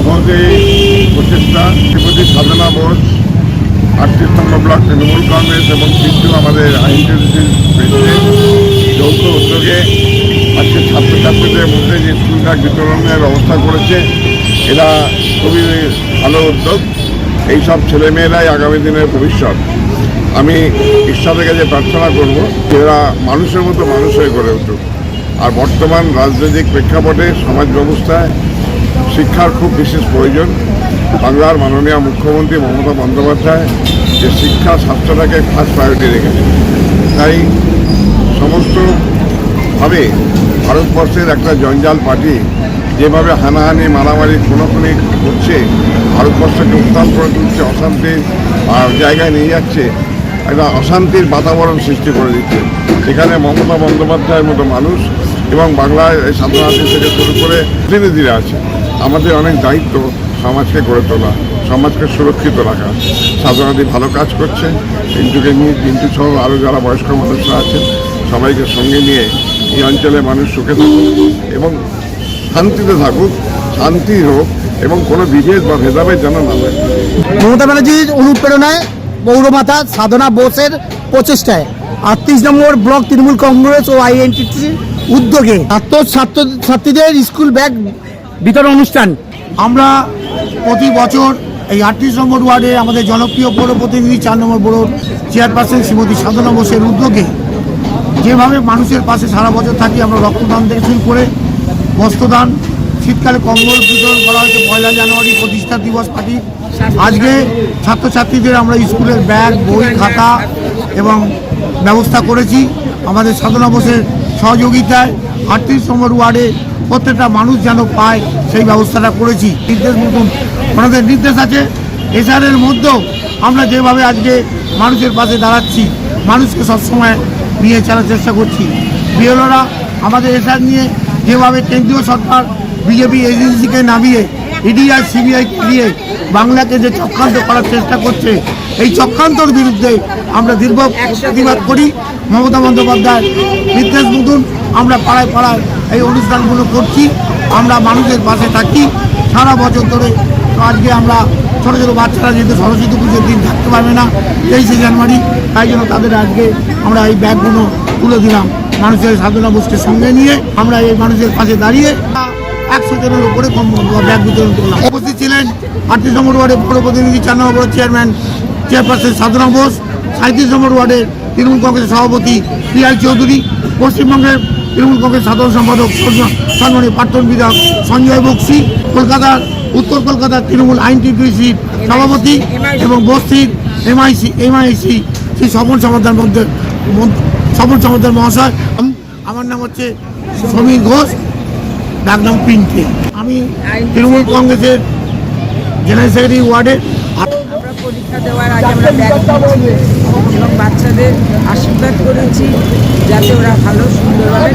মহোদয় প্রচেষ্টা শ্রীমতী সাধনা বোস 38 নম্বর ব্লক তৃণমূল কংগ্রেস এবং কিন্তু আমাদের আইনটিসির প্রেসিডেন্ট যৌথ উদ্যোগে আজকে ছাত্রছাত্রীদের মধ্যে যে স্কুল ব্যাগ বিতরণের ব্যবস্থা করেছে, এরা খুবই ভালো উদ্যোগ। এইসব ছেলেমেয়েরাই আগামী দিনের ভবিষ্যৎ। আমি ঈশ্বরের কাছে প্রার্থনা করব যে এরা মানুষের মতো মানুষ হয়ে গড়ে উঠুক। আর বর্তমান রাজনৈতিক প্রেক্ষাপটে সমাজ ব্যবস্থায় শিক্ষার খুব বিশেষ প্রয়োজন। বাংলার মাননীয় মুখ্যমন্ত্রী মমতা বন্দ্যোপাধ্যায় যে শিক্ষা স্বাস্থ্যটাকে ফার্স্ট প্রায়োরিটি রেখেছে, তাই সমস্তভাবে ভারতবর্ষের একটা জঞ্জাল পার্টি যেভাবে হানাহানি মারামারি খুনোখুনি করছে, ভারতবর্ষকে উত্তাল করে তুলছে, অশান্তির জায়গায় নিয়ে যাচ্ছে, একটা অশান্তির বাতাবরণ সৃষ্টি করে দিচ্ছে। সেখানে মমতা বন্দ্যোপাধ্যায়ের মতো মানুষ এবং বাংলায় সাধারণ থেকে শুরু করে প্রতিনিধিরা আছে। আমাদের অনেক দায়িত্ব সমাজকে গড়ে তোলা, সমাজকে সুরক্ষিত রাখা। সাধারণত ভালো কাজ করছে। পিন্টুকে নিয়ে, পিন্টু সহ আরও যারা বয়স্ক মানুষরা আছেন সবাইকে সঙ্গে নিয়ে এই অঞ্চলে মানুষ সুখে থাকুক এবং শান্তিতে থাকুক, শান্তি হোক এবং কোনো বিভেদ বা ভেদাভেদ যেন না হয়। মমতা ব্যানার্জির অনুপ্রেরণায় পৌরমাতা সাধনা বোসের প্রচেষ্টায় 38 নম্বর ব্লক তৃণমূল কংগ্রেস ও আইএনটিসির উদ্যোগে ছাত্রছাত্রীদের স্কুল ব্যাগ বিতরণ অনুষ্ঠান। আমরা প্রতি বছর এই 38 নম্বর ওয়ার্ডে আমাদের জনপ্রিয় পৌর প্রতিনিধি 4 নম্বর বড় চেয়ারপারসন শ্রীমতী সাধনা বোসের উদ্যোগে যেভাবে মানুষের পাশে সারা বছর থাকি, আমরা রক্তদান থেকে শুরু করে বস্ত্রদান, শীতকালে কম্বল বিতরণ করা হয়েছে 1 জানুয়ারি প্রতিষ্ঠা দিবস পার্টি। আজকে ছাত্রছাত্রীদের আমরা স্কুলের ব্যাগ, বই, খাতা এবং ব্যবস্থা করেছি আমাদের সাধনা বোসের সহযোগিতায়। 38 নম্বর ওয়ার্ডে প্রত্যেকটা মানুষ যেন পায় সেই ব্যবস্থাটা করেছি। নির্দেশ মতন আমাদের নির্দেশ আছে। এসআরের মধ্যেও আমরা যেভাবে আজকে মানুষের পাশে দাঁড়াচ্ছি, মানুষকে সবসময় নিয়ে চলার চেষ্টা করছি। বিএলওরা আমাদের এসআর নিয়ে যেভাবে কেন্দ্রীয় সরকার বিজেপি এজেন্সিকে নামিয়ে ইডি আর সিবিআইকে দিয়ে বাংলাকে যে চক্রান্ত করার চেষ্টা করছে, এই চক্রান্তর বিরুদ্ধে আমরা দীর্ঘ প্রতিবাদ করি। মমতা বন্দ্যোপাধ্যায়ের নির্দেশ মতন আমরা পাড়ায় পাড়ায় এই অনুষ্ঠানগুলো করছি। আমরা মানুষের পাশে থাকি সারা বছর ধরে। তো আজকে আমরা ছোটো ছোটো বাচ্চারা যেহেতু সরস্বতী পুজোর দিন থাকতে পারবে না 23শে জানুয়ারি, তাই জন্য তাদের আজকে আমরা এই ব্যাগগুলো তুলে দিলাম। মানুষের সাধনা বোসকে সঙ্গে নিয়ে আমরা এই মানুষের পাশে দাঁড়িয়ে 100 জনের উপরে কম ব্যাগ বিতরণ করলাম। উপস্থিত ছিলেন 38 নম্বর ওয়ার্ডের পৌর প্রতিনিধি 4 নম্বর চেয়ারপারসন সাধনা বোস, 37 নম্বর ওয়ার্ডের তৃণমূল কংগ্রেসের সভাপতি পিয়াল চৌধুরী, পশ্চিমবঙ্গের তৃণমূল কংগ্রেস সাধারণ সম্পাদক সম্মানীয় প্রাক্তন বিধায়ক সঞ্জয় বক্সি, উত্তর কলকাতার তৃণমূল আইনটিসির সভাপতি এবং বস্তির এমআইসি শ্রী স্বপন সমাদার মহাশয়। আমার নাম হচ্ছে সমীর ঘোষ, ডাক নাম পিন্টে। আমি তৃণমূল কংগ্রেসের জেনারেল সেক্রেটারি ওয়ার্ডের। আমরা পরীক্ষা দেওয়ার আগে আমরা ব্যাগ দিয়েছি এবং বাচ্চাদের আশীর্বাদ করেছি যাতে ওরা ভালো সুন্দরভাবে